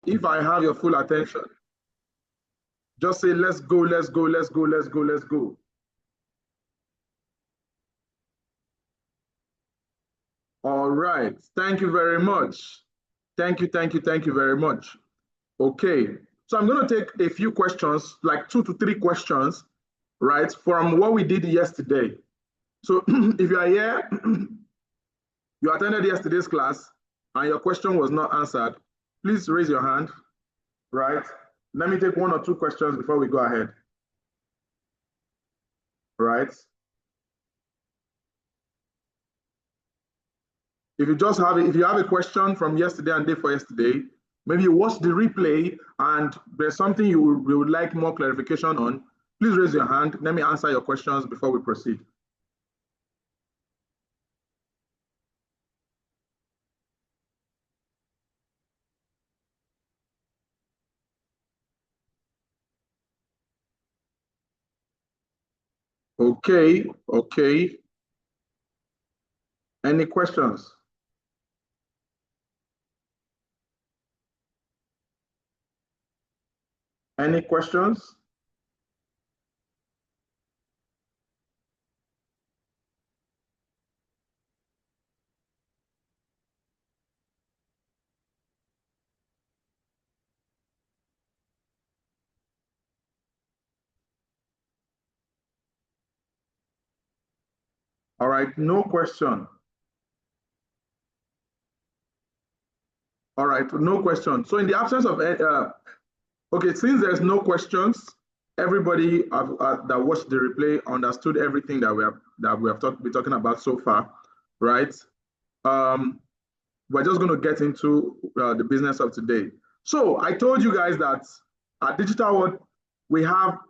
If I have your full attention, just say, let's go, let's go, let's go, let's go, let's go. All right. Thank you very much. Thank you, thank you, thank you very much. Okay. So I'm going to take a few questions, like 2 to 3 questions, right, from what we did yesterday. So if you are here, you attended yesterday's class and your question was not answered, please raise your hand, right? Let me take 1 or 2 questions before we go ahead, right? If you have a question from yesterday and day for yesterday, maybe you watched the replay and there's something you would like more clarification on, please raise your hand. Let me answer your questions before we proceed. Okay, okay. Any questions? Any questions? All right, no question. All right, no question. So in the absence of, okay, since there's no questions, everybody that watched the replay understood everything that we have been talking about so far, right? We're just going to get into the business of today. So I told you guys that at Digital World,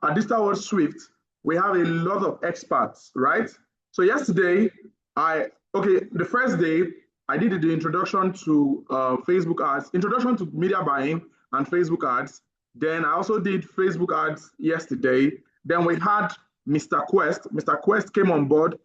at Digital World Swift, we have a lot of experts, right? So yesterday, the first day, I did the introduction to Facebook ads, introduction to media buying and Facebook ads. Then I also did Facebook ads yesterday. Then we had Mr. Quest. Mr. Quest came on board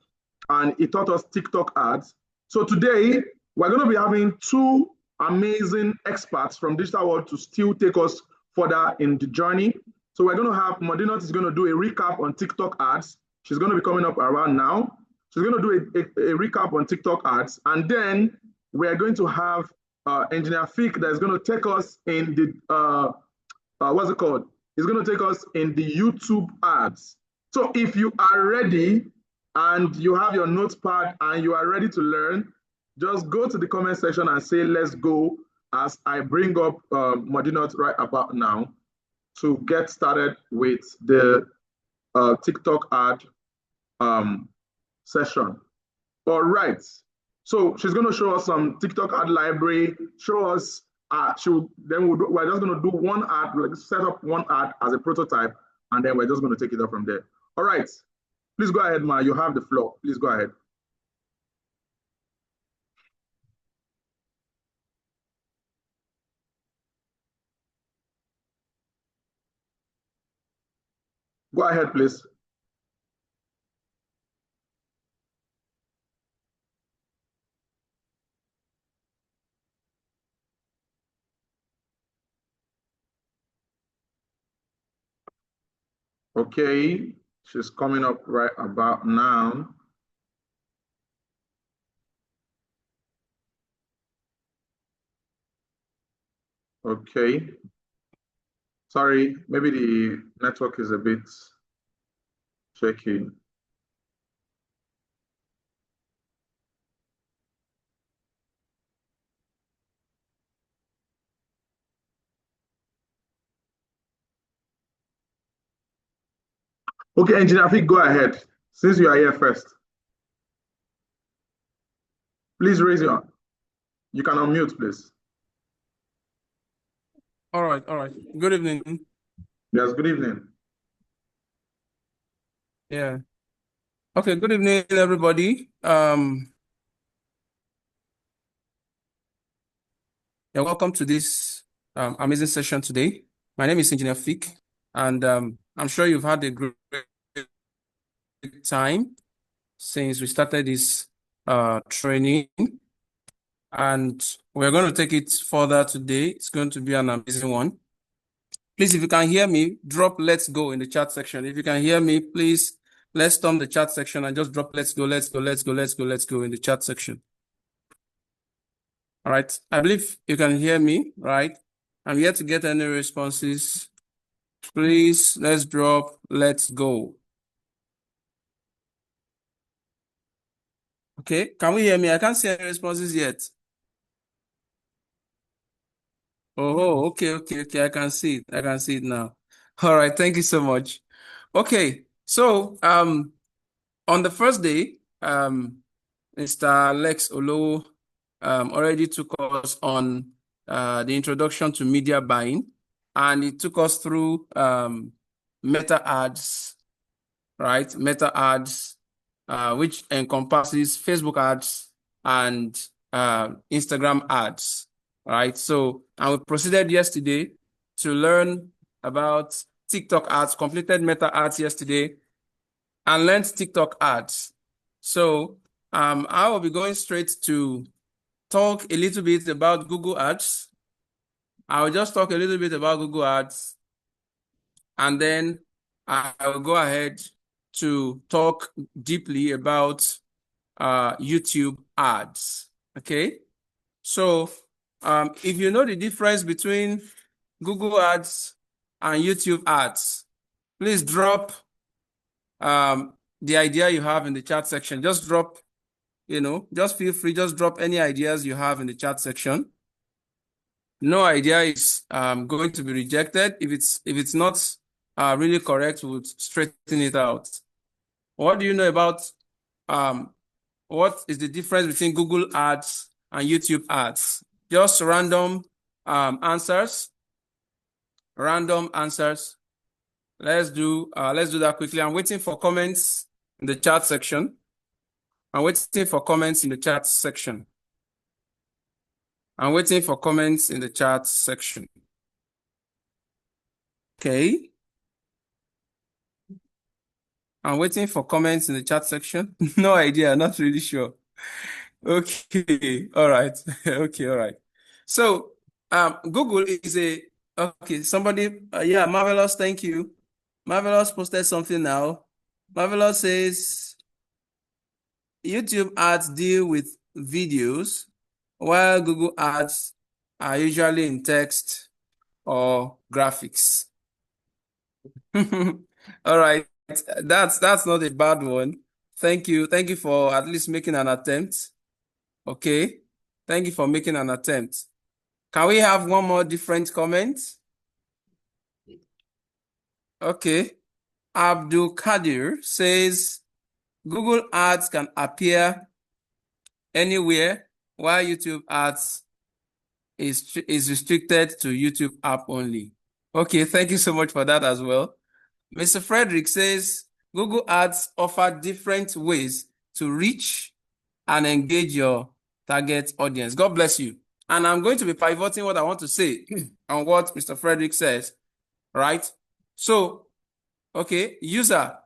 and he taught us TikTok ads. So today, we're going to be having 2 amazing experts from Digital World to still take us further in the journey. So we're going to have Modinot is going to do a recap on TikTok ads. She's going to be coming up around now. She's going to do a recap on TikTok ads. And then we're going to have Engineer Fick that is going to take us in the, what's it called? He's going to take us in the YouTube ads. So if you are ready and you have your notepad and you are ready to learn, just go to the comment section and say, let's go, as I bring up Modinot right about now to get started with the TikTok ad session. All right. So she's going to show us some TikTok ad library, show us, we're just going to do one ad, like set up one ad as a prototype, and then we're just going to take it up from there. All right. Please go ahead, Ma. You have the floor. Please go ahead. Go ahead, please. Okay, she's coming up right about now. Okay. Sorry, maybe the network is a bit shaky. Okay, Engineer Fik, go ahead. Since you are here first, please raise your hand. You can unmute, please. All right. Good evening. Yes, good evening. Yeah. Okay, good evening, everybody. Yeah, welcome to this amazing session today. My name is Engineer Fick, and I'm sure you've had a great time since we started this training. and we're going to take it further today. It's going to be an amazing one. Please, if you can hear me, drop "let's go" in the chat section. If you can hear me, please, let's storm the chat section and just drop "let's go, let's go, let's go, let's go, let's go" in the chat section. All right. I believe you can hear me, right? I'm yet to get any responses. Please, let's drop "let's go." Okay. Can we hear me? I can't see any responses yet. Oh, okay. I can see it. I can see it now. All right. Thank you so much. Okay. So, on the first day, Mr. Lex Olowo already took us on the introduction to media buying, and he took us through meta ads, right? Meta ads, which encompasses Facebook ads and Instagram ads, right? So, and we proceeded yesterday to learn about TikTok ads, completed meta ads yesterday, and learned TikTok ads. So, I will be going straight to talk a little bit about Google Ads. I'll just talk a little bit about Google Ads, and then I will go ahead to talk deeply about YouTube ads. Okay. So, if you know the difference between Google Ads and YouTube ads, please drop the idea you have in the chat section. Just drop, just feel free, just drop any ideas you have in the chat section. No idea is going to be rejected. If it's not really correct, we'll straighten it out. What do you know about what is the difference between Google ads and YouTube ads? Just random answers. Random answers. Let's do that quickly. I'm waiting for comments in the chat section. I'm waiting for comments in the chat section. I'm waiting for comments in the chat section. Okay. I'm waiting for comments in the chat section. No idea, not really sure. Okay, all right. Okay, all right. So, Google is okay, somebody, yeah, Marvelous, thank you. Marvelous posted something now. Marvelous says, YouTube ads deal with videos, while Google ads are usually in text or graphics. All right, that's not a bad one. Thank you for at least making an attempt. Okay, thank you for making an attempt. Can we have one more different comment? Okay, Abdul Kadir says Google ads can appear anywhere, while YouTube ads is restricted to YouTube app only. Okay, thank you so much for that as well. Mr. Frederick says Google Ads offer different ways to reach and engage your target audience. God bless you. And I'm going to be pivoting what I want to say on what Mr. Frederick says, right? So, okay, user,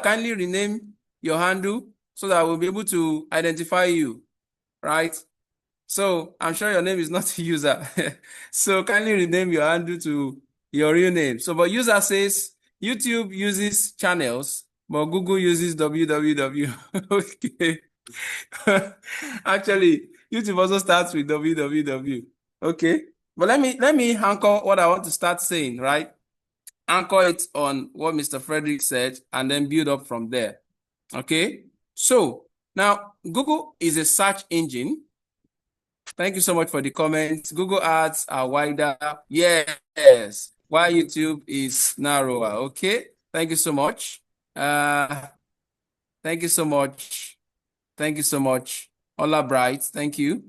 kindly rename your handle so that we'll be able to identify you, right? So I'm sure your name is not user. So kindly rename your handle to your real name. So, but user says YouTube uses channels, but Google uses www. Okay. Actually, YouTube also starts with www. Okay. But let me anchor what I want to start saying, right? Anchor it on what Mr. Frederick said and then build up from there. Okay. So now Google is a search engine. Thank you so much for the comments. Google ads are wider. Yes. While YouTube is narrower. Okay. Thank you so much. Thank you so much. Thank you so much. Ola Bright. Thank you.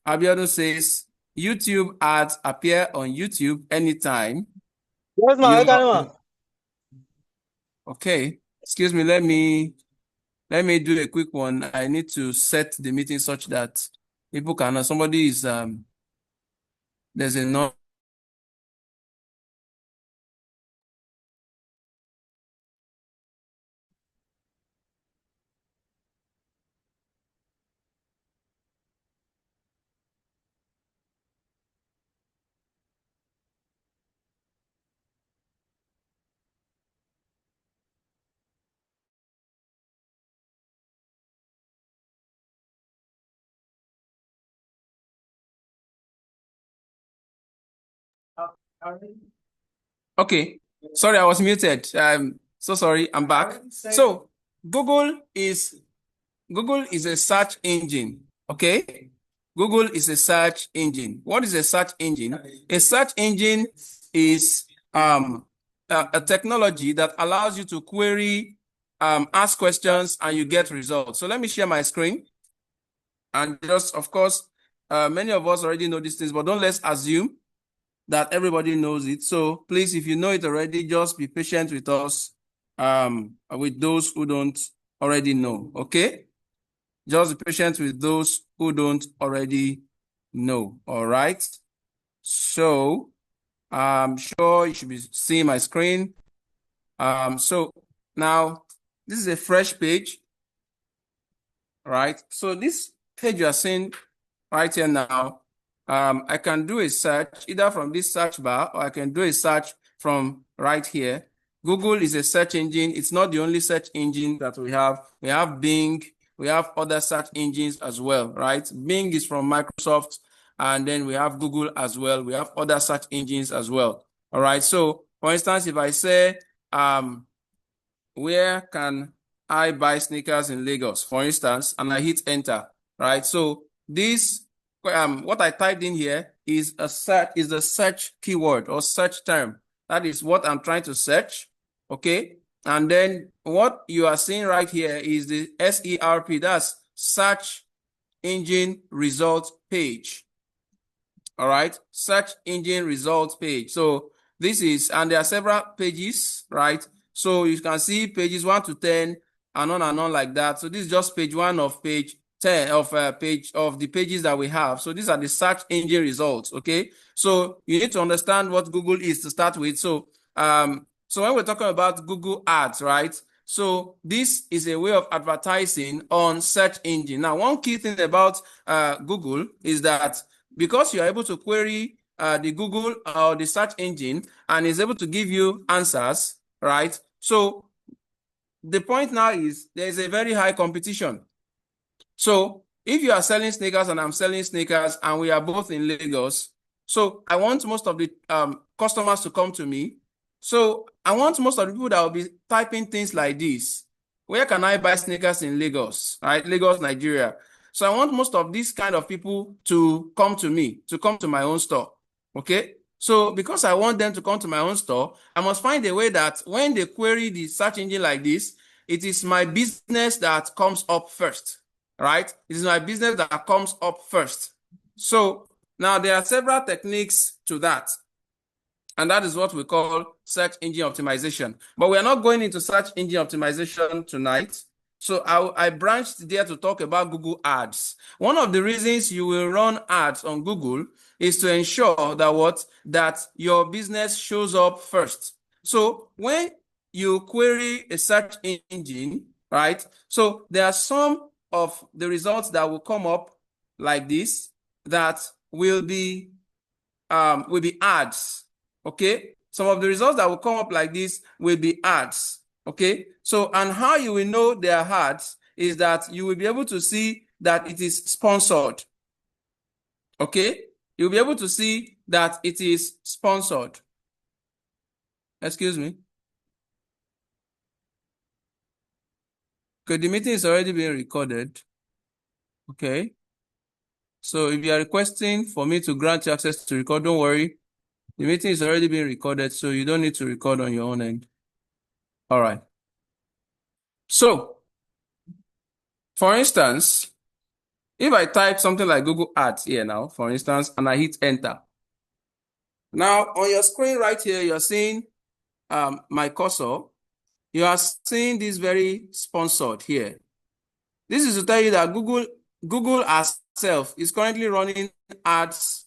Abiodun says YouTube ads appear on YouTube anytime. Yes, ma. I can, Okay. Excuse me. Let me do a quick one. I need to set the meeting such that people can. Somebody is there's a no. Okay, sorry, I was muted. So sorry, I'm back. So Google is a search engine. Okay, Google is a search engine. What is a search engine? A search engine is a technology that allows you to query, ask questions, and you get results. So let me share my screen. And just, of course, many of us already know these things, but don't let's assume that everybody knows it. So please, if you know it already, just be patient with us, with those who don't already know, okay? Just be patient with those who don't already know, all right? So I'm sure you should be seeing my screen. So now this is a fresh page, right? So this page you are seeing right here now, I can do a search either from this search bar, or I can do a search from right here. Google is a search engine. It's not the only search engine that we have. We have Bing. We have other search engines as well, right? Bing is from Microsoft, and then we have Google as well. We have other search engines as well. All right. So, for instance, if I say, where can I buy sneakers in Lagos, for instance, and I hit enter, right? So this, what I typed in here is a search keyword or search term. That is what I'm trying to search, okay? And then what you are seeing right here is the SERP, that's search engine results page. All right, search engine results page. So this is, and there are several pages, right? So you can see pages 1 to 10 and on like that. So this is just page 1 of page 10 of page of the pages that we have. So these are the search engine results. Okay, so you need to understand what Google is to start with. So so when we're talking about Google ads, right? So this is a way of advertising on search engine. Now, one key thing about Google is that because you're able to query the Google or the search engine and is able to give you answers, right? So the point now is there is a very high competition. So if you are selling sneakers and I'm selling sneakers and we are both in Lagos, so I want most of the customers to come to me. So I want most of the people that will be typing things like this. Where can I buy sneakers in Lagos, right? Lagos, Nigeria. So I want most of these kind of people to come to me, to come to my own store, okay? So because I want them to come to my own store, I must find a way that when they query the search engine like this, it is my business that comes up first, right? It is my business that comes up first. So now there are several techniques to that. And that is what we call search engine optimization. But we are not going into search engine optimization tonight. So I branched there to talk about Google Ads. One of the reasons you will run ads on Google is to ensure that your business shows up first. So when you query a search engine, right? So there are some of the results that will come up like this that will be ads. Okay, some of the results that will come up like this will be ads. Okay, so and how you will know they are ads is that you will be able to see that it is sponsored. Okay, you'll be able to see that it is sponsored. Excuse me. Okay, the meeting is already being recorded. Okay, so if you are requesting for me to grant you access to record, don't worry. The meeting is already being recorded, so you don't need to record on your own end. All right. So, for instance, if I type something like Google Ads here now, for instance, and I hit enter. Now, on your screen right here, you're seeing my cursor. You are seeing this very sponsored here. This is to tell you that Google itself is currently running ads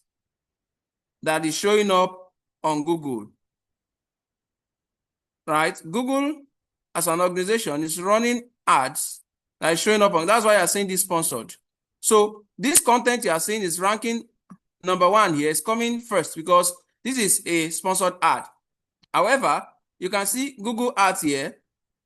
that is showing up on Google. Right? Google, as an organization, is running ads that is showing up on. That's why you're seeing this sponsored. So this content you are seeing is ranking number 1 here. It's coming first because this is a sponsored ad. However, you can see Google Ads here.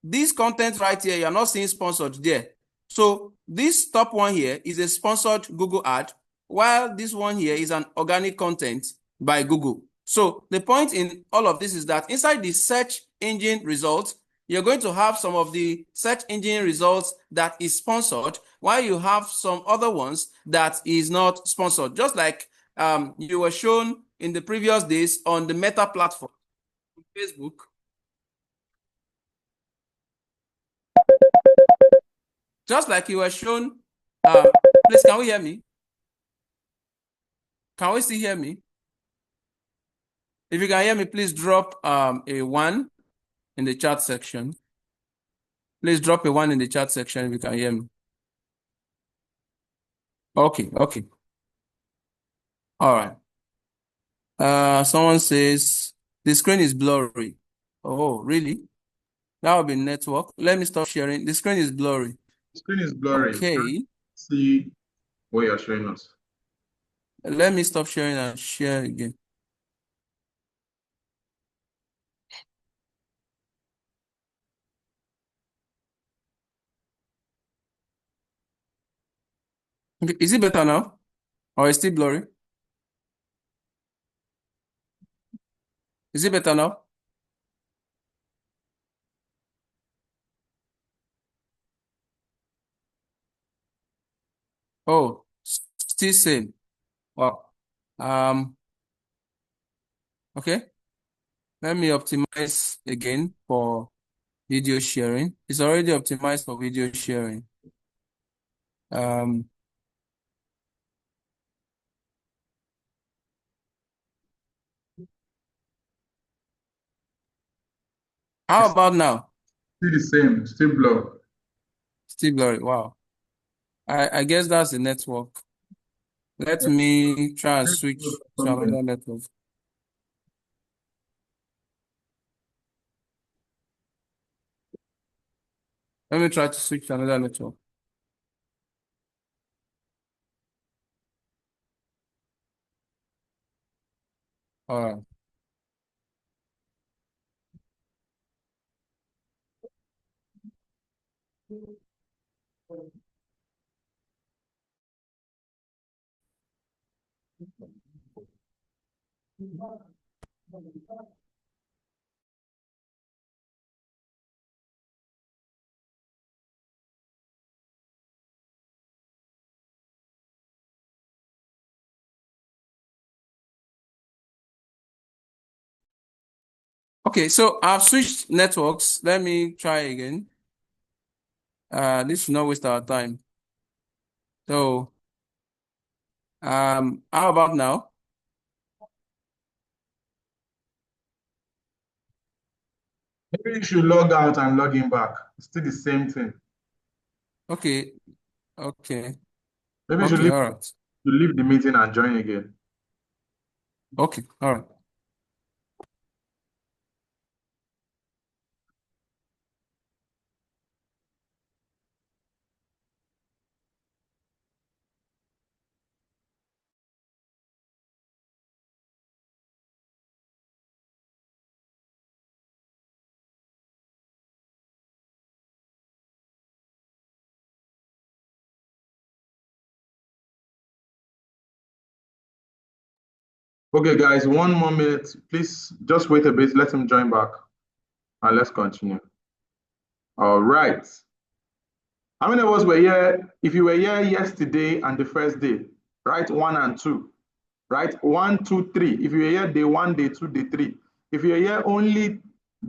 This content right here, you're not seeing sponsored there. So this top one here is a sponsored Google ad, while this one here is an organic content by Google. So the point in all of this is that inside the search engine results, you're going to have some of the search engine results that is sponsored, while you have some other ones that is not sponsored, just like you were shown in the previous days on the Meta platform, Facebook. Just like you were shown, please, can we hear me? Can we still hear me? If you can hear me, please drop a 1 in the chat section. Please drop a 1 in the chat section if you can hear me. Okay, okay. All right. Someone says the screen is blurry. Oh, really? That would be network. Let me stop sharing. The screen is blurry. The screen is blurry. Okay. See what you're showing us. Let me stop sharing and share again. Okay. Is it better now? Or is it still blurry? Is it better now? Oh, still same. Wow. Okay. Let me optimize again for video sharing. It's already optimized for video sharing. How about now? Still the same, still blur. Still blurry. Wow. I guess that's the network. Let me try and switch to another network. Let me try to switch to another network. All right. Okay, so I've switched networks. Let me try again. This should not waste our time. So, how about now? Maybe you should log out and log in back. It's still the same thing. Okay, okay, Maybe okay, all right. you leave the meeting and join again. Okay, all right. Okay, guys, 1 more minute. Please just wait a bit. Let him join back. And let's continue. All right. How many of us were here? If you were here yesterday and the first day, right? 1 and 2, right? 1, 2, 3. If you were here day 1, day 2, day 3. If you were here only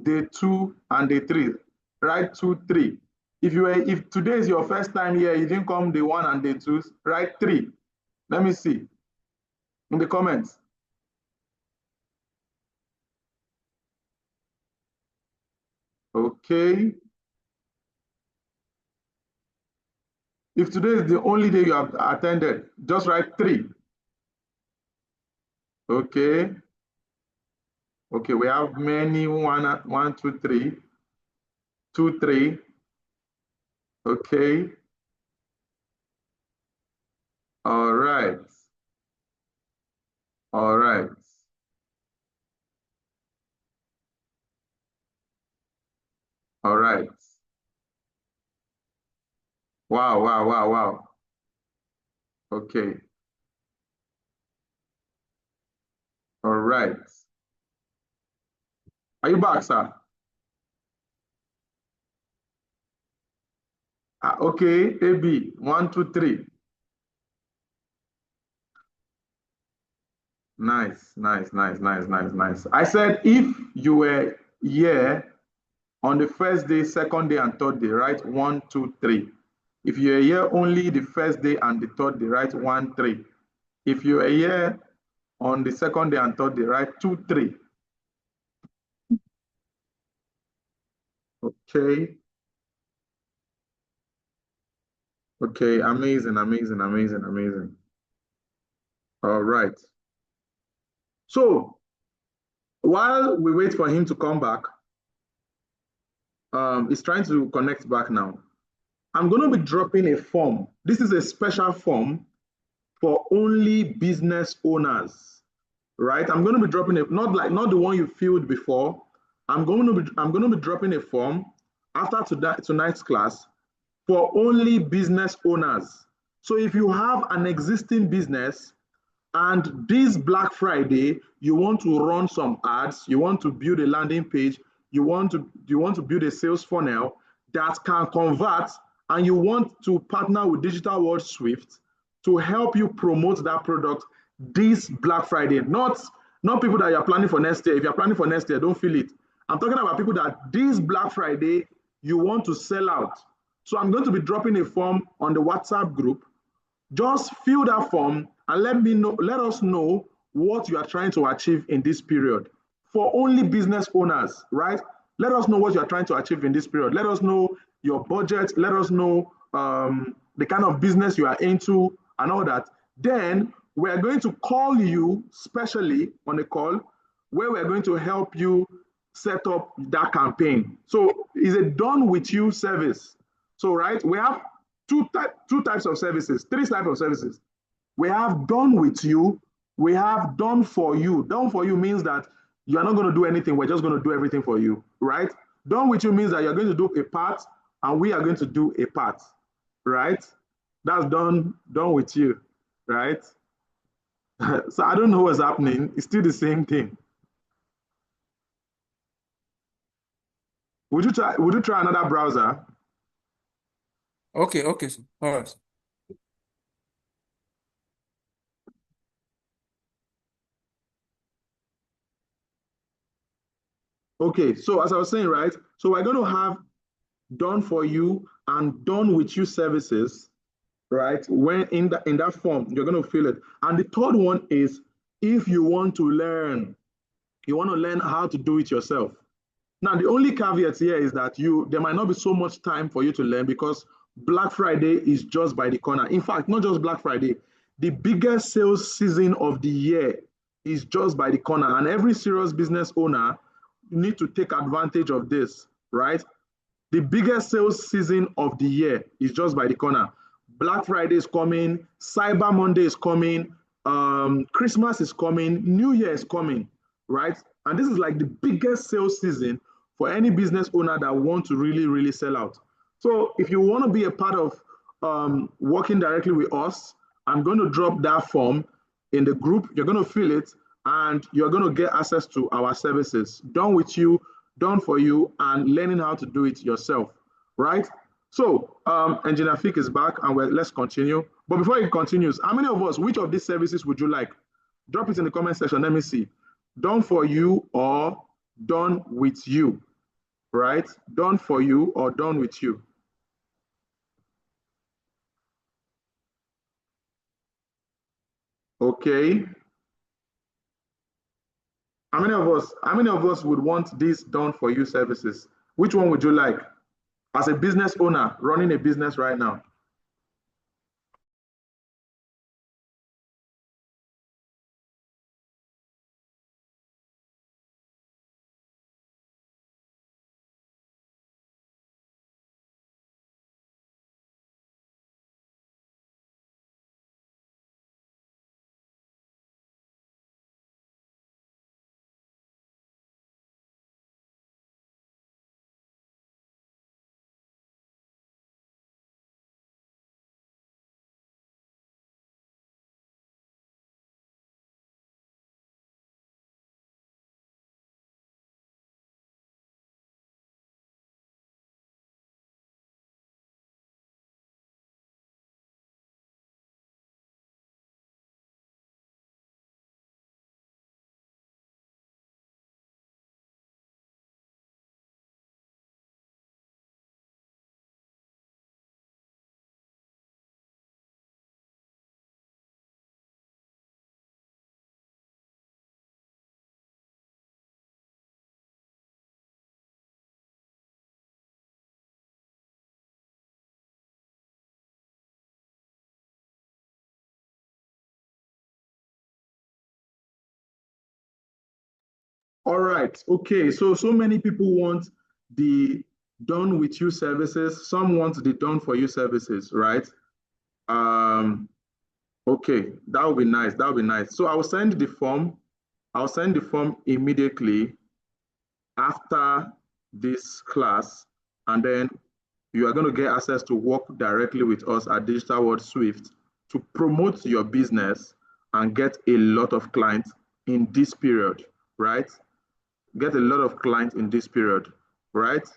day 2 and day 3, right? 2, 3. If today is your first time here, you didn't come day 1 and day 2, right? 3. Let me see in the comments. Okay. If today is the only day you have attended, just write 3. Okay. Okay, we have many 1, 2, 3. 2, 3. Okay. All right. All right. All right. Wow, wow, wow, wow. Okay. All right. Are you back, sir? Okay, AB, 1, 2, 3. Nice, nice, nice, nice, nice, nice. I said if you were here on the first day, second day, and third day, right? 1, 2, 3. If you're here only the first day and the third day, right? 1, 3. If you are here on the second day and third day, right? 2, 3. Okay. Okay, amazing, amazing, amazing, amazing. All right. So while we wait for him to come back, he's trying to connect back now. I'm going to be dropping a form. This is a special form for only business owners, right? I'm going to be dropping it, not the one you filled before. I'm going to be dropping a form after tonight's class for only business owners. So if you have an existing business and this Black Friday, you want to run some ads, you want to build a landing page, you want to build a sales funnel that can convert, and you want to partner with Digital World Swift to help you promote that product this Black Friday. Not people that you're planning for next year. If you're planning for next year, don't feel it. I'm talking about people that this Black Friday you want to sell out. So I'm going to be dropping a form on the WhatsApp group. Just fill that form and let us know what you are trying to achieve in this period. For only business owners, right? Let us know what you are trying to achieve in this period. Let us know your budget. Let us know the kind of business you are into and all that. Then we are going to call you specially on a call where we are going to help you set up that campaign. So it's a done with you service. So, right, we have two types of services, three types of services. We have done with you, we have done for you. Done for you means that you are not going to do anything, we're just going to do everything for you, right? Done with you means that you're going to do a part and we are going to do a part, right? That's done with you, right? So I don't know what's happening. It's still the same thing. Would you try another browser? Okay, okay, sir. All right. Okay, so as I was saying, right? So we're going to have done for you and done with you services, right? When in that form, you're going to fill it. And the third one is if you want to learn, you want to learn how to do it yourself. Now, the only caveat here is that there might not be so much time for you to learn because Black Friday is just by the corner. In fact, not just Black Friday, the biggest sales season of the year is just by the corner. And every serious business owner need to take advantage of this, right? The biggest sales season of the year is just by the corner. Black Friday is coming, Cyber Monday is coming, Christmas is coming, New Year is coming, right? And this is like the biggest sales season for any business owner that want to really, really sell out. So if you want to be a part of working directly with us, I'm going to drop that form in the group. You're going to fill it and you're going to get access to our services done with you, done for you, and learning how to do it yourself, right? So Engineer Fick is back and let's continue. But before he continues, how many of us, which of these services would you like? Drop it in the comment section. Let me see. Done for you or done with you, right? Done for you or done with you. Okay. How many of us would want these done for you services? Which one would you like as a business owner running a business right now? All right. Okay. So many people want the done with you services. Some want the done for you services, right? Um, okay. That would be nice. That would be nice. So I'll send the form. I'll send the form immediately after this class, and then you are going to get access to work directly with us at Digital World Swift to promote your business and get a lot of clients in this period, right? Get a lot of clients in this period, right?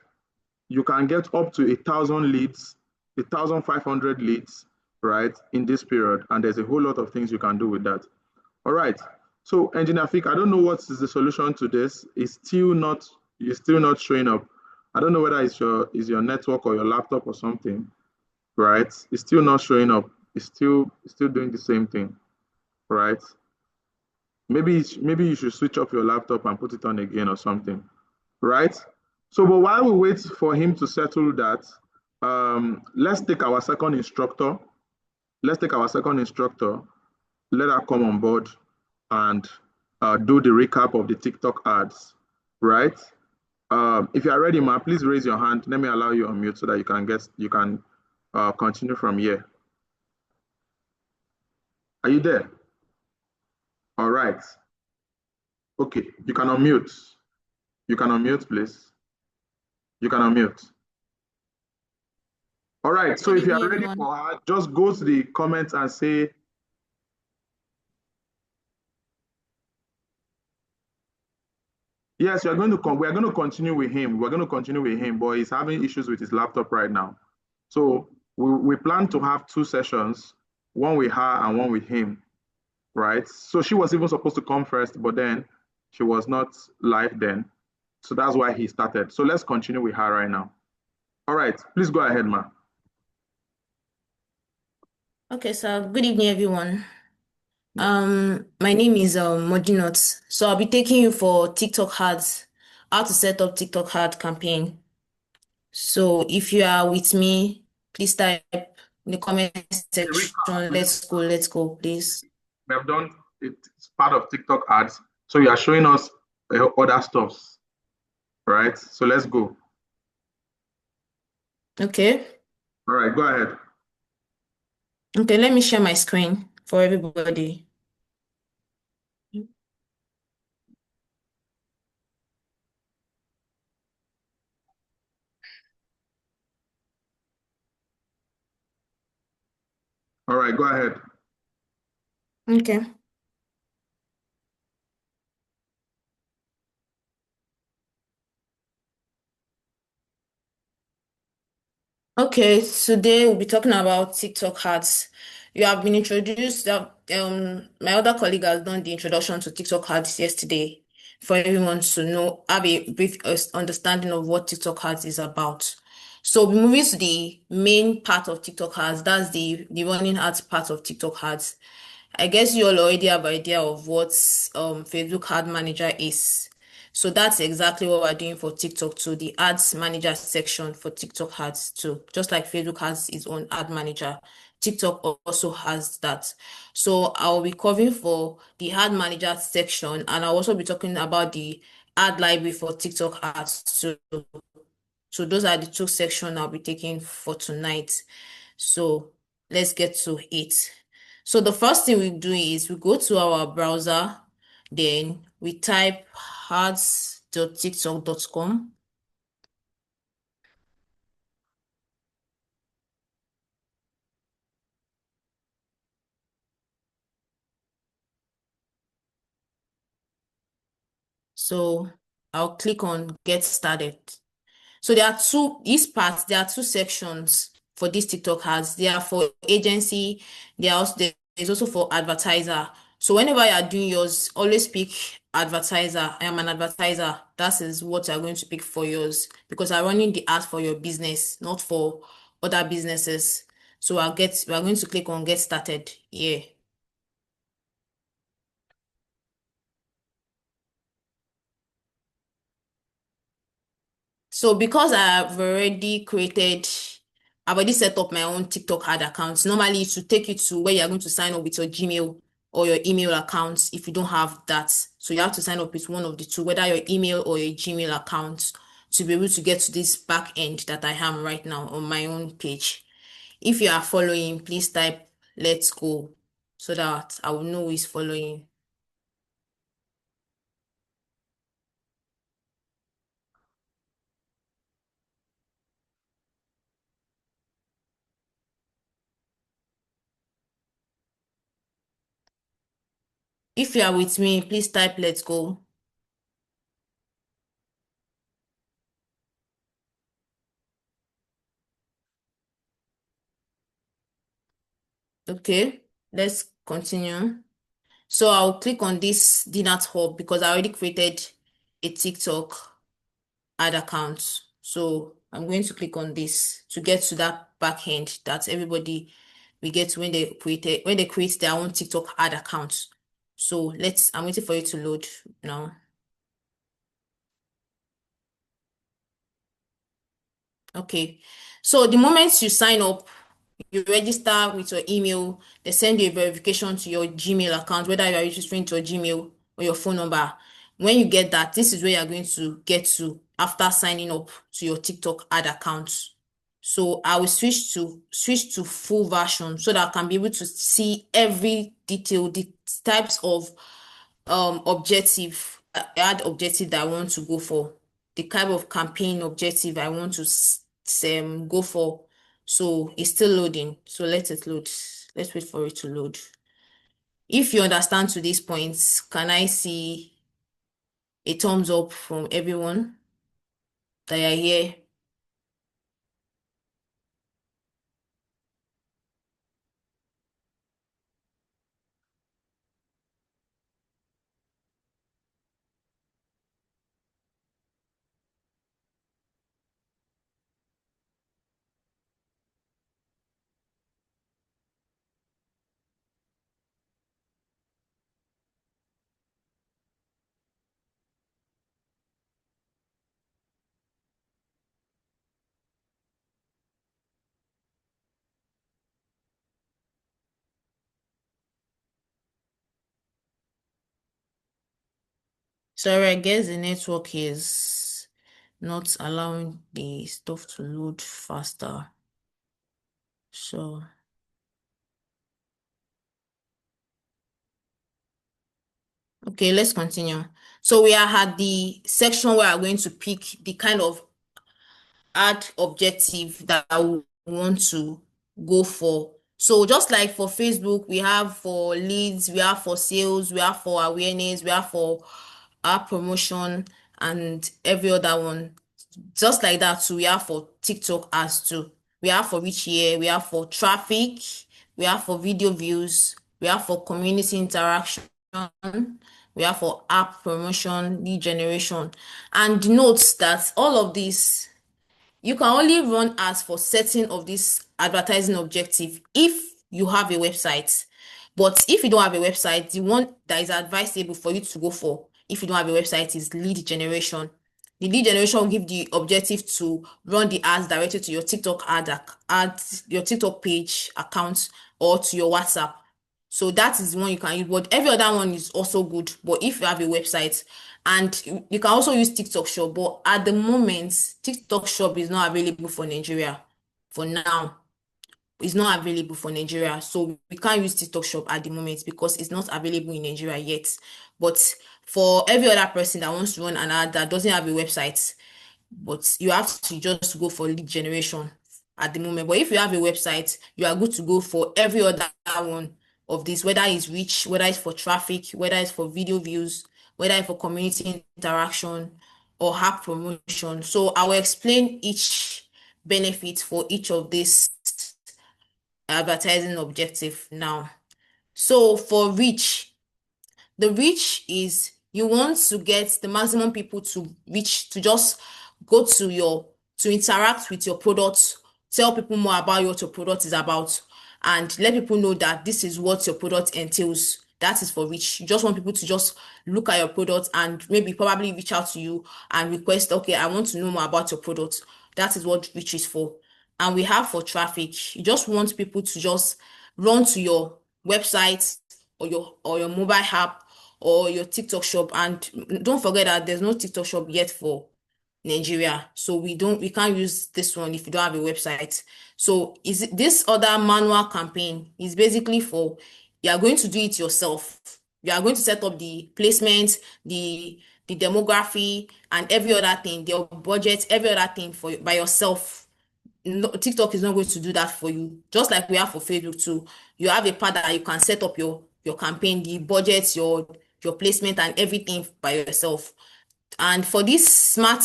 You can get up to 1,000 leads, 1,500 leads, right, in this period. And there's a whole lot of things you can do with that. All right. So, Engineer Fik, I don't know what is the solution to this. It's still not showing up. I don't know whether it's your network or your laptop or something, right? It's still not showing up. It's still doing the same thing, right? Maybe you should switch off your laptop and put it on again or something, right? So, but while we wait for him to settle that, let's take our second instructor. Let's take our second instructor. Let her come on board and do the recap of the TikTok ads, right? If you are ready, ma, please raise your hand. Let me allow you on mute so that you can continue from here. Are you there? All right. Okay, you can unmute. You can unmute, please. You can unmute. All right, so if you are ready for her, just go to the comments and say, yes, we are going to continue with him. We're going to continue with him, but he's having issues with his laptop right now. So we plan to have 2 sessions, one with her and one with him, right? So she was even supposed to come first, but then she was not live then. So that's why he started. So let's continue with her right now. All right, please go ahead, ma. Okay, so good evening, everyone. My name is Modinot. So I'll be taking you for TikTok ads, how to set up TikTok ad campaign. So if you are with me, please type in the comment section. Let's go, please. We have done it's part of TikTok ads. So you are showing us other stuffs, right? So let's go. Okay. All right, go ahead. Okay, let me share my screen for everybody. All right, go ahead. Okay. Okay, today we'll be talking about TikTok ads. You have been introduced, my other colleague has done the introduction to TikTok ads yesterday for everyone to know, have a brief understanding of what TikTok ads is about. So we're moving to the main part of TikTok ads, that's the running ads part of TikTok ads. I guess you all already have an idea of what Facebook Ad Manager is. So that's exactly what we're doing for TikTok too, the ads manager section for TikTok ads too. Just like Facebook has its own ad manager, TikTok also has that. So I'll be covering for the ad manager section, and I'll also be talking about the ad library for TikTok ads too. So those are the 2 sections I'll be taking for tonight. So let's get to it. So the first thing we do is we go to our browser, then we type ads.tiktok.com. So I'll click on get started. So there are two sections for these TikTok ads. They are for agency, there's also for advertiser. So whenever you are doing yours, always pick advertiser. I am an advertiser. That is what you're going to pick for yours because I'm running the ad for your business, not for other businesses. So we're going to click on get started here. So because I've already set up my own TikTok ad account. Normally it should take you to where you're going to sign up with your Gmail or your email accounts if you don't have that. So you have to sign up with one of the two, whether your email or your Gmail account, to be able to get to this back end that I am right now on my own page. If you are following, please type "let's go" so that I will know who is following. If you are with me, please type "let's go." Okay, let's continue. So I'll click on this DNAT hub because I already created a TikTok ad account. So I'm going to click on this to get to that back end that everybody will get when they create their own TikTok ad account. So I'm waiting for you to load now. Okay. So the moment you sign up, you register with your email, they send you a verification to your Gmail account, whether you are registering to your Gmail or your phone number. When you get that, this is where you're going to get to after signing up to your TikTok ad account. So I will switch to full version so that I can be able to see every detail, the types of ad objective that I want to go for, the type of campaign objective I want to go for. So it's still loading. So let it load. Let's wait for it to load. If you understand to these points, can I see a thumbs up from everyone that are here? Sorry, I guess the network is not allowing the stuff to load faster. So okay, let's continue. So we are at the section where I'm going to pick the kind of ad objective that I want to go for. So just like for Facebook, we have for leads, we have for sales, we have for awareness, we have for our promotion and every other one. Just like that too, we have for TikTok ads too. We have for which year, we have for traffic, we have for video views, we have for community interaction, we have for app promotion, lead generation. And note that all of these, you can only run ads for certain of this advertising objective if you have a website. But if you don't have a website, the one that is advisable for you to go for, if you don't have a website, is lead generation. The lead generation will give the objective to run the ads directly to your TikTok your TikTok page account or to your WhatsApp. So that is the one you can use, but every other one is also good. But if you have a website, and you can also use TikTok Shop, but at the moment, TikTok Shop is not available for Nigeria. For now, it's not available for Nigeria. So we can't use TikTok Shop at the moment because it's not available in Nigeria yet. But for every other person that wants to run an ad that doesn't have a website, but you have to just go for lead generation at the moment. But if you have a website, you are good to go for every other one of this, whether it's reach, whether it's for traffic, whether it's for video views, whether it's for community interaction or app promotion. So I will explain each benefit for each of these advertising objective now. So for reach, the reach is you want to get the maximum people to reach, to just go to interact with your product, tell people more about what your product is about, and let people know that this is what your product entails. That is for reach. You just want people to just look at your product and maybe probably reach out to you and request, okay, I want to know more about your product. That is what reach is for. And we have for traffic, you just want people to just run to your website or your mobile app or your TikTok shop. And don't forget that there's no TikTok shop yet for Nigeria. So we can't use this one if you don't have a website. So this other manual campaign is basically for, you are going to do it yourself. You are going to set up the placement, the demography, and every other thing, your budget, every other thing by yourself. No, TikTok is not going to do that for you. Just like we have for Facebook too. You have a part that you can set up your campaign, the budget, your placement, and everything by yourself. And for this Smart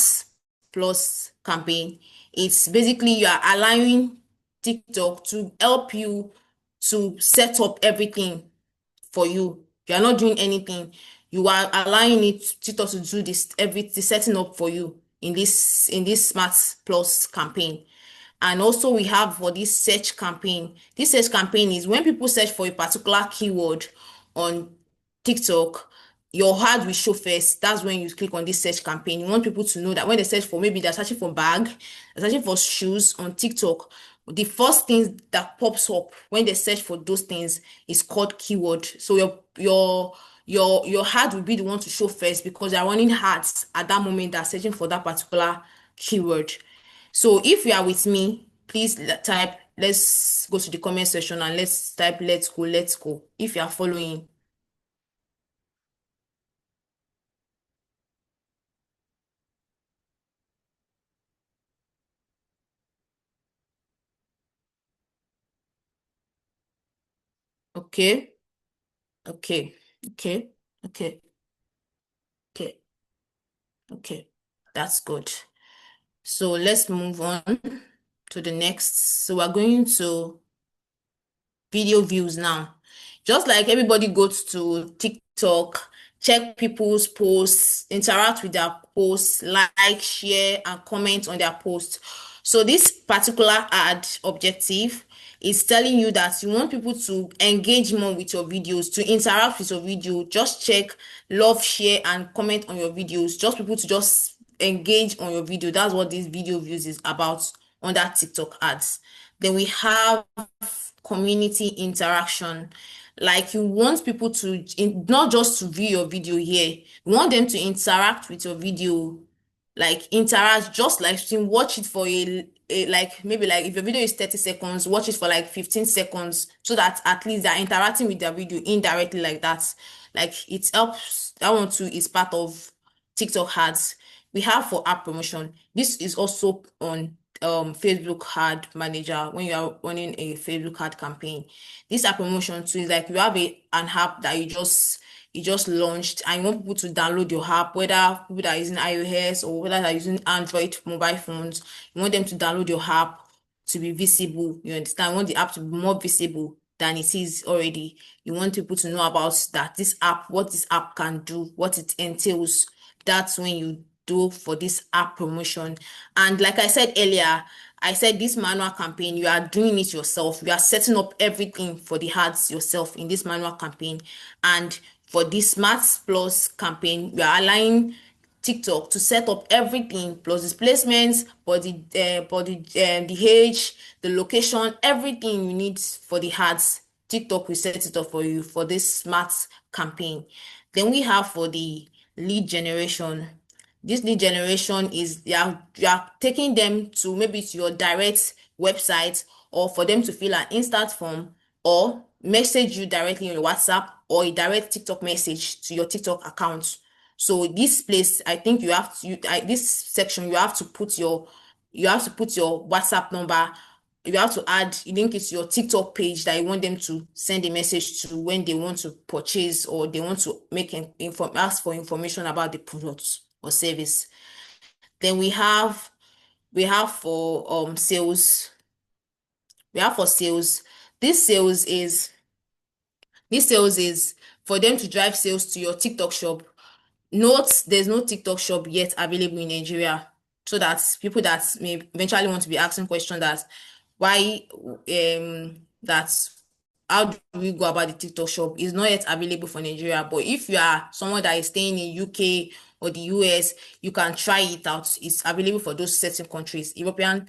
Plus campaign, it's basically you are allowing TikTok to help you to set up everything for you. You are not doing anything. You are allowing TikTok to do the setting up for you in this Smart Plus campaign. And also we have for this search campaign. This search campaign is when people search for a particular keyword on TikTok, your ad will show first. That's when you click on this search campaign. You want people to know that when they search for, maybe they're searching for bag, they're searching for shoes on TikTok, the first thing that pops up when they search for those things is called keyword. So your ad will be the one to show first because they're running ads at that moment that are searching for that particular keyword. So if you are with me, please type, let's go to the comment section and let's type let's go if you are following. Okay, okay, okay, okay, okay, okay. That's good. So let's move on to the next. So we're going to video views now. Just like everybody goes to TikTok, check people's posts, interact with their posts, like, share, and comment on their posts. So this particular ad objective is telling you that you want people to engage more with your videos, to interact with your video. Just check, love, share, and comment on your videos. Just people to just engage on your video. That's what this video views is about under TikTok ads. Then we have community interaction. Like you want people to not just to view your video here, you want them to interact with your video, like interact, just like watch it for a like maybe like if your video is 30 seconds, watch it for like 15 seconds so that at least they're interacting with their video indirectly like that. Like it helps. That one too is part of TikTok ads. We have for app promotion. This is also on Facebook ad manager when you are running a Facebook ad campaign. This app promotion too is like you have an app that you just launched and you want people to download your app, whether people that are using iOS or whether they're using Android mobile phones. You want them to download your app to be visible. You understand? You want the app to be more visible than it is already. You want people to know about that this app, what this app can do, what it entails. That's when you do for this app promotion. And like I said earlier, I said this manual campaign, you are doing it yourself. You are setting up everything for the ads yourself in this manual campaign. And for this Smart Plus campaign, you are allowing TikTok to set up everything plus displacements, the age, the location, everything you need for the ads. TikTok will set it up for you for this smart campaign. Then we have for the lead generation. This lead generation is you are taking them to maybe to your direct website or for them to fill an instant form or message you directly on your WhatsApp or a direct TikTok message to your TikTok account. So this place, I think you have to this section you have to put your WhatsApp number. You have to link it to your TikTok page that you want them to send a message to when they want to purchase or they want to ask for information about the product or service. Then we have for sales. We have for sales. This sales is for them to drive sales to your TikTok shop. Note there's no TikTok shop yet available in Nigeria, so that people that may eventually want to be asking questions that why that how do we go about the TikTok shop is not yet available for Nigeria. But if you are someone that is staying in UK or the US, you can try it out. It's available for those certain countries. European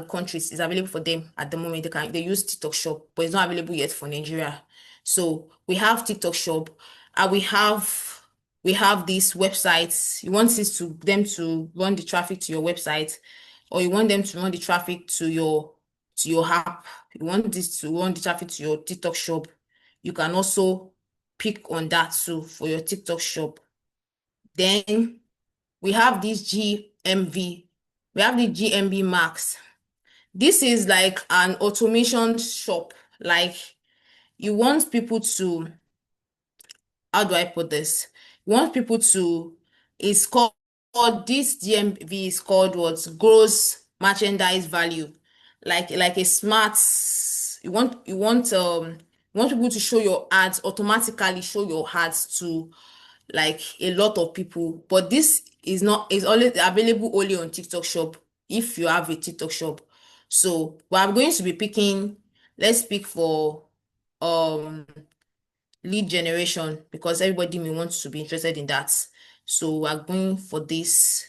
countries is available for them at the moment. They use TikTok shop, but it's not available yet for Nigeria. So we have TikTok Shop, and we have these websites. You want them to run the traffic to your website, or you want them to run the traffic to your app. You want this to run the traffic to your TikTok Shop. You can also pick on that too for your TikTok Shop. Then we have this GMV. We have the GMB Max. This is like an automation shop. Like, you want people to, how do I put this? You want people to, it's called, this GMV is called what? Gross merchandise value. Like a smart, you want people to show your ads, automatically show your ads to like a lot of people, but this is always available only on TikTok Shop if you have a TikTok Shop. So I'm going to be picking, let's pick for um lead generation, because everybody may want to be interested in that. So we're going for this.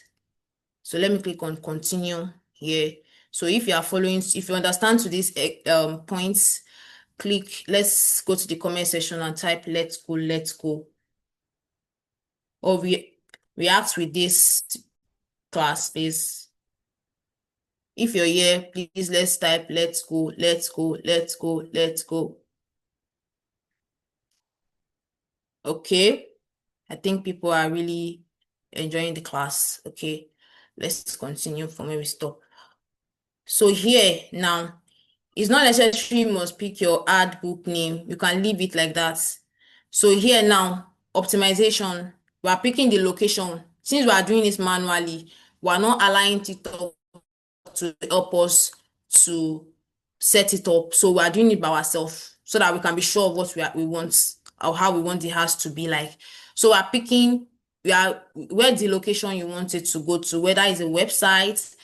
So let me click on continue here. So if you are following, if you understand to these points, let's go to the comment section and type let's go. Or react with this class, please. If you're here, please let's type let's go. Okay, I think people are really enjoying the class. Okay, let's continue from where we stop. So here now, it's not necessary you must pick your ad book name. You can leave it like that. So here now, optimization, we are picking the location. Since we are doing this manually, we are not allowing TikTok to help us to set it up. So we are doing it by ourselves so that we can be sure of what we want, or how we want the house to be like. So we're picking where the location you want it to go to, whether it's a website,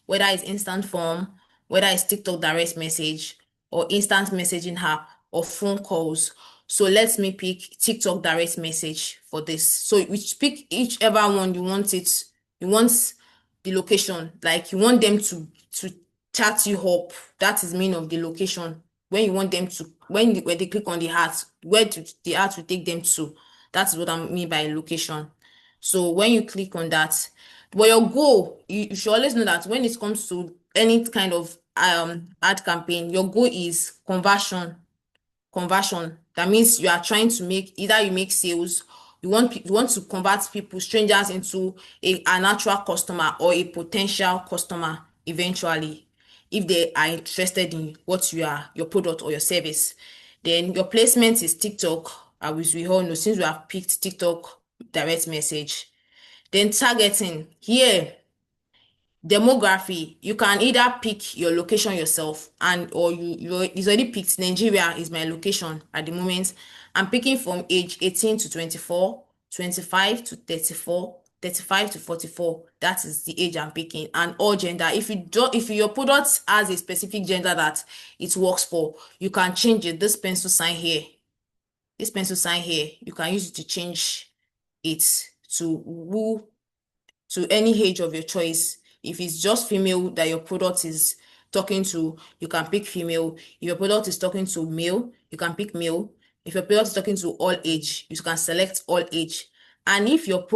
whether it's instant form, whether it's TikTok direct message, or instant messaging app, or phone calls. So let me pick TikTok direct message for this. So we pick whichever one you want it. You want the location, like you want them to chat you up. That is mean of the location. When you want them to, when they click on the heart, where the heart will take them to. That's what I mean by location. So when you click on that, but your goal, you should always know that when it comes to any kind of ad campaign, your goal is conversion. That means you are trying to make, either you make sales, you want to convert people, strangers, into an actual customer or a potential customer eventually, if they are interested in what your product or your service. Then your placement is TikTok, as we all know, since we have picked TikTok direct message. Then targeting, here demography, you can either pick your location yourself, or it's already picked. Nigeria is my location at the moment. I'm picking from age 18 to 24, 25 to 34, 35 to 44. That is the age I'm picking, and all gender. If your product has a specific gender that it works for, you can change it. This pencil sign here, you can use it to change it to any age of your choice. If it's just female that your product is talking to, you can pick female. If your product is talking to male, you can pick male. If your product is talking to all age, you can select all age. And if your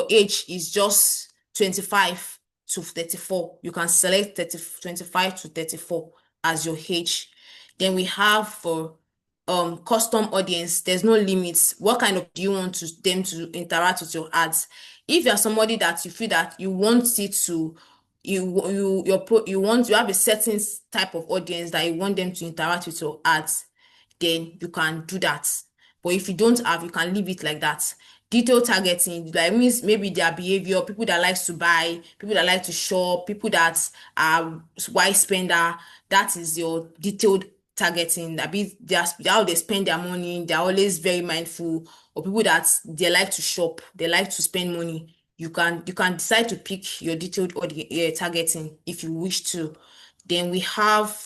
age is just 25 to 34, you can select 25 to 34 as your age. Then we have for custom audience, there's no limits. What kind of do you want them to interact with your ads? If you're somebody that you feel that you want it to, you have a certain type of audience that you want them to interact with your ads, then you can do that. But if you don't have, you can leave it like that. Detailed targeting, like, means maybe their behavior, people that likes to buy, people that like to shop, people that are wise spender. That is your detailed targeting. That be how they spend their money. They're always very mindful. Or people that they like to shop, they like to spend money. You can decide to pick your detailed targeting if you wish to. Then we have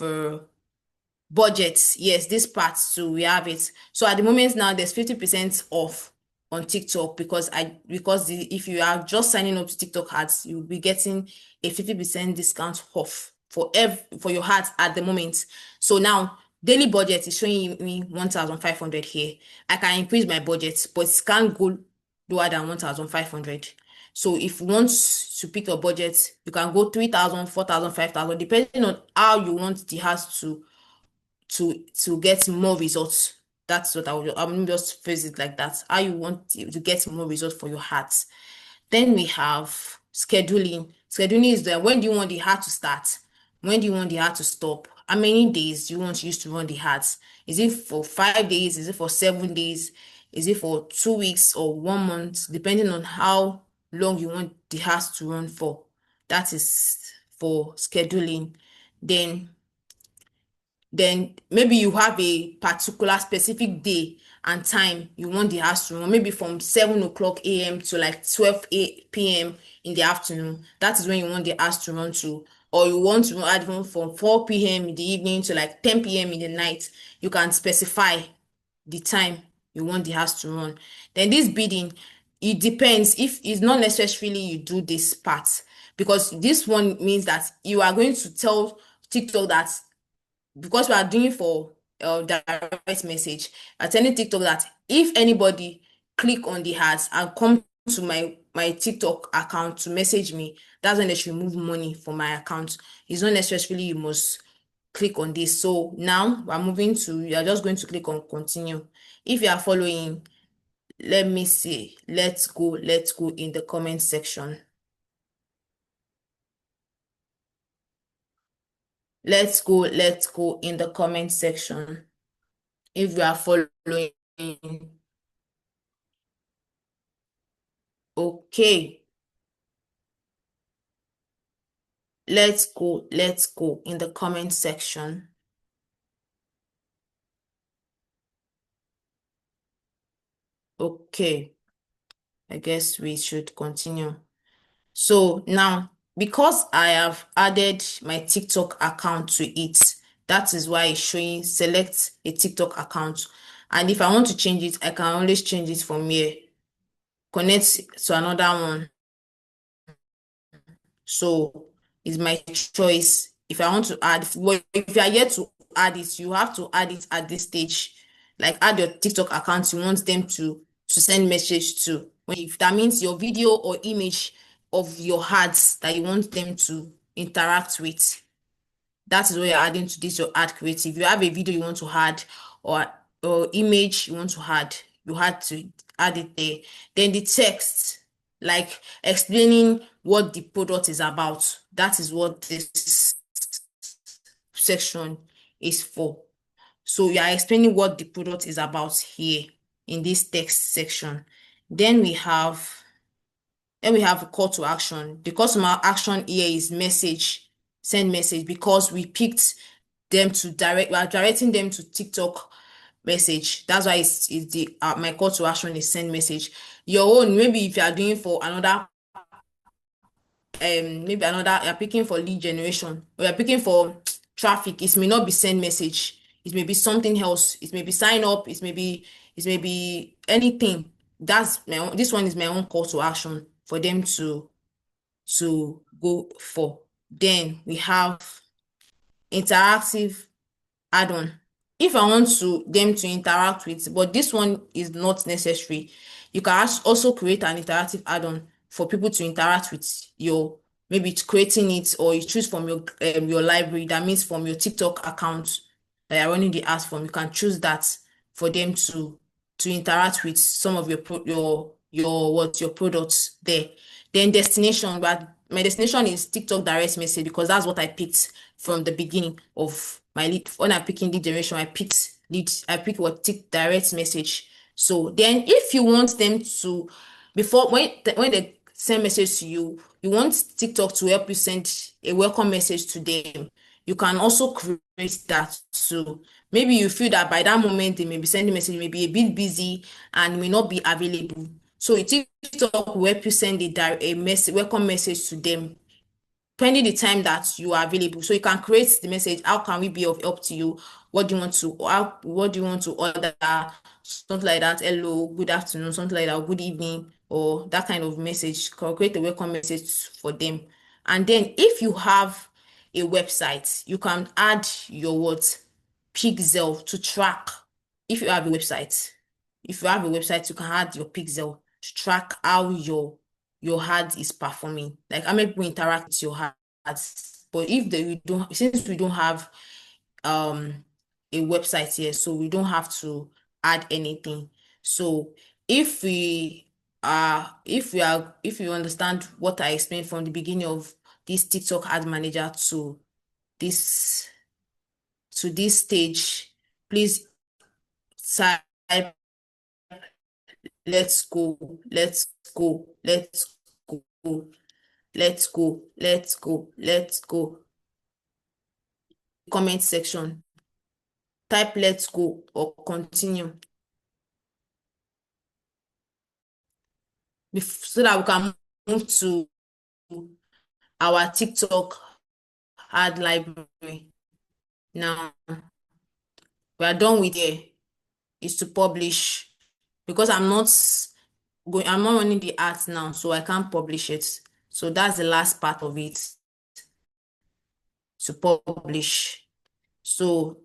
budgets. Yes, this part too, we have it. So at the moment now, there's 50% off on TikTok, because if you are just signing up to TikTok ads, you'll be getting a 50% discount off for your ads at the moment. So now daily budget is showing me 1,500 here. I can increase my budget, but it can't go lower than 1,500. So if you want to pick your budget, you can go 3,000, 4,000, 5,000, depending on how you want the house to get more results. That's what I'm just phrase it like that. How you want to get more results for your heart. Then we have scheduling. Scheduling is when do you want the heart to start? When do you want the heart to stop? How many days do you want to use to run the heart? Is it for 5 days? Is it for 7 days? Is it for 2 weeks or 1 month? Depending on how long you want the heart to run for. That is for scheduling. Then maybe you have a particular specific day and time you want the house to run, maybe from 7 o'clock a.m. to like 12 p.m. in the afternoon. That is when you want the house to run to. Or you want to add even from 4 p.m. in the evening to like 10 p.m. in the night. You can specify the time you want the house to run. Then this bidding, it depends. If it's not necessarily you do this part, because this one means that you are going to tell TikTok that, because we are doing for direct message, I telling TikTok that if anybody click on the ads and come to my TikTok account to message me, that's when they should remove money from my account. It's not necessarily you must click on this. So now we're moving to, you are just going to click on continue. If you are following, let me see. Let's go in the comment section. Let's go in the comment section. If you are following, okay. Let's go in the comment section. Okay, I guess we should continue. So now, because I have added my TikTok account to it, that is why it's showing select a TikTok account. And if I want to change it, I can always change it from here. Connect to another one. So it's my choice. If I want to add, well, if you are yet to add it, you have to add it at this stage. Like add your TikTok account, you want them to send message to. If that means your video or image of your ads that you want them to interact with. That is what you're adding to this, your ad creative. You have a video you want to add or image you want to add, you had to add it there. Then the text, like explaining what the product is about. That is what this section is for. So you are explaining what the product is about here in this text section. Then we have a call to action. The call to action here is message, send message, because we picked them to we are directing them to TikTok message. That's why it's the my call to action is send message. Your own, maybe if you are doing for another you're picking for lead generation or you're picking for traffic, it may not be send message, it may be something else, it may be sign up, it may be anything. That's my own, this one is my own call to action for them to go for. Then we have interactive add-on. If I want them to interact with, but this one is not necessary. You can also create an interactive add-on for people to interact with your, maybe it's creating it, or you choose from your library. That means from your TikTok account that you're running the ads from. You can choose that for them to interact with some of your products there. Then destination, but my destination is TikTok direct message because that's what I picked from the beginning of my lead. When I'm picking lead generation, I picked what direct message. So then if you want them to, before when they send message to you, you want TikTok to help you send a welcome message to them. You can also create that. So maybe you feel that by that moment they may be sending message, may be a bit busy and may not be available. So TikTok will help you send a message, welcome message to them, pending the time that you are available. So you can create the message. How can we be of help to you? What do you want to order? Something like that. Hello, good afternoon, something like that, good evening, or that kind of message. Create a welcome message for them. And then if you have a website, you can add your pixel to track if you have a website. If you have a website, you can add your pixel to track how your ad is performing, like how many people interact with your ads. But since we don't have a website here, so we don't have to add anything. So if you understand what I explained from the beginning of this TikTok ad manager this to this stage, please type let's go, let's go, let's go, let's go, let's go, let's go. Comment section. Type let's go or continue. So that we can move to our TikTok ad library. Now, we are done with here. Is to publish, because I'm not running the ads now, so I can't publish it. So that's the last part of it, to publish. So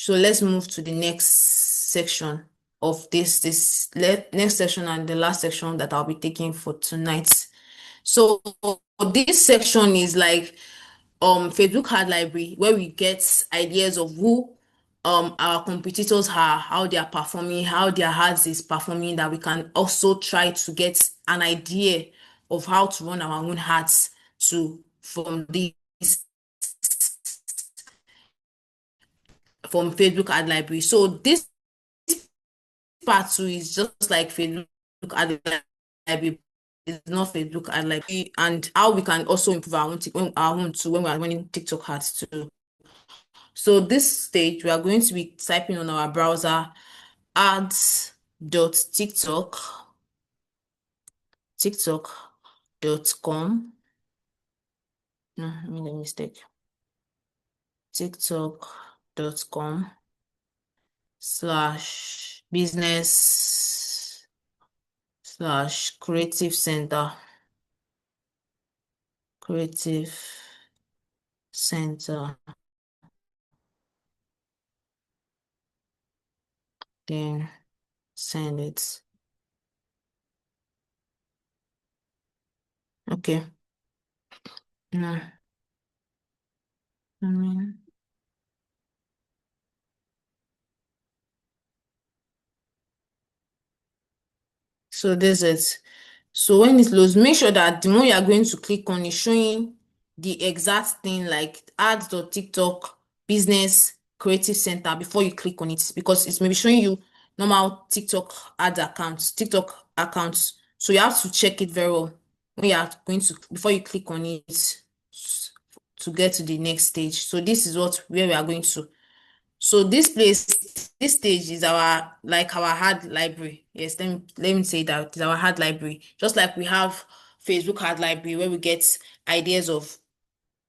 let's move to the next section of this next section and the last section that I'll be taking for tonight. So this section is like Facebook ad library, where we get ideas of who our competitors are, how they are performing, how their ads is performing, that we can also try to get an idea of how to run our own ads from Facebook ad library. So this part 2 is just like Facebook ad library. It's not Facebook ad library, and how we can also improve our own when we are running TikTok ads too. So this stage, we are going to be typing on our browser tiktok.com. No, I made a mistake. tiktok.com/business/creative center. Creative center. Then send it. Okay. No. So this is So when it loads, make sure that the one you are going to click on is showing the exact thing, like ads.tiktok business creative center, before you click on it, because it's maybe showing you normal TikTok accounts. So you have to check it very well when you are going to before you click on it to get to the next stage. So this is where we are going to. So this stage is our ad library. Yes, let me say that it's our ad library. Just like we have Facebook ad library, where we get ideas of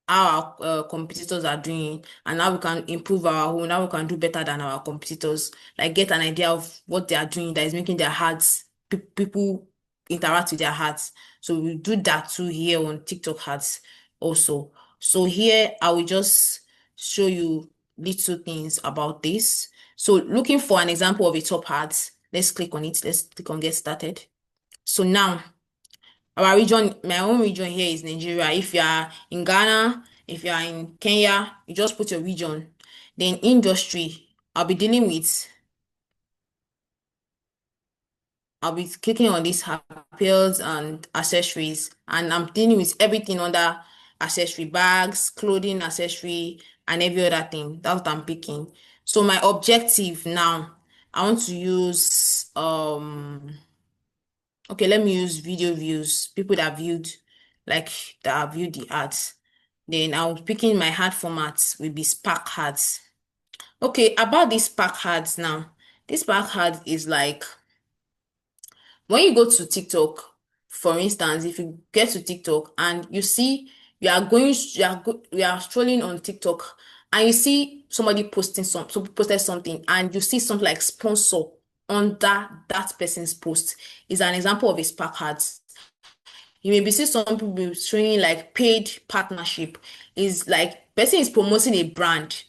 how our competitors are doing and how we can improve our own, how we can do better than our competitors. Like get an idea of what they are doing that is making their ads, people interact with their ads. So we do that too here on TikTok ads also. So here I will just show you little things about this. So looking for an example of a top ad, let's click on it. Let's click on get started. So now our region, my own region here is Nigeria. If you are in Ghana, if you are in Kenya, you just put your region. Then industry, I'll be clicking on these apparels and accessories, and I'm dealing with everything under accessory, bags, clothing, accessory, and every other thing. That's what I'm picking. So my objective now, I want to use okay, let me use video views, people that have viewed the ads. Then I'll be picking my ad format will be Spark ads. Okay, about this Spark ads now. This Spark ad is like when you go to TikTok, for instance, if you get to TikTok and you see you are strolling on TikTok and you see somebody posted something and you see something like sponsor under that person's post, is an example of a Spark ads. You maybe see some people showing like paid partnership, is like person is promoting a brand.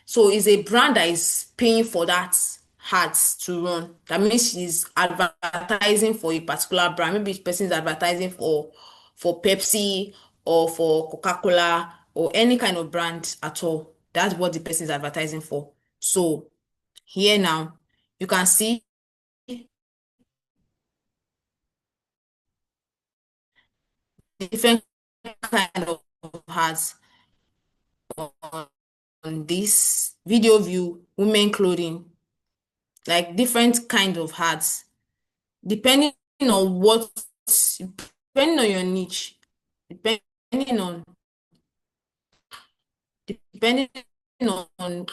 So it's a brand that is paying for that ads to run. That means she's advertising for a particular brand. Maybe this person is advertising for Pepsi or for Coca-Cola or any kind of brand at all. That's what the person is advertising for. So here now, you can see different kind of ads on this video view, women clothing, like different kind of ads, depending on what, depending on your niche, depending on depending on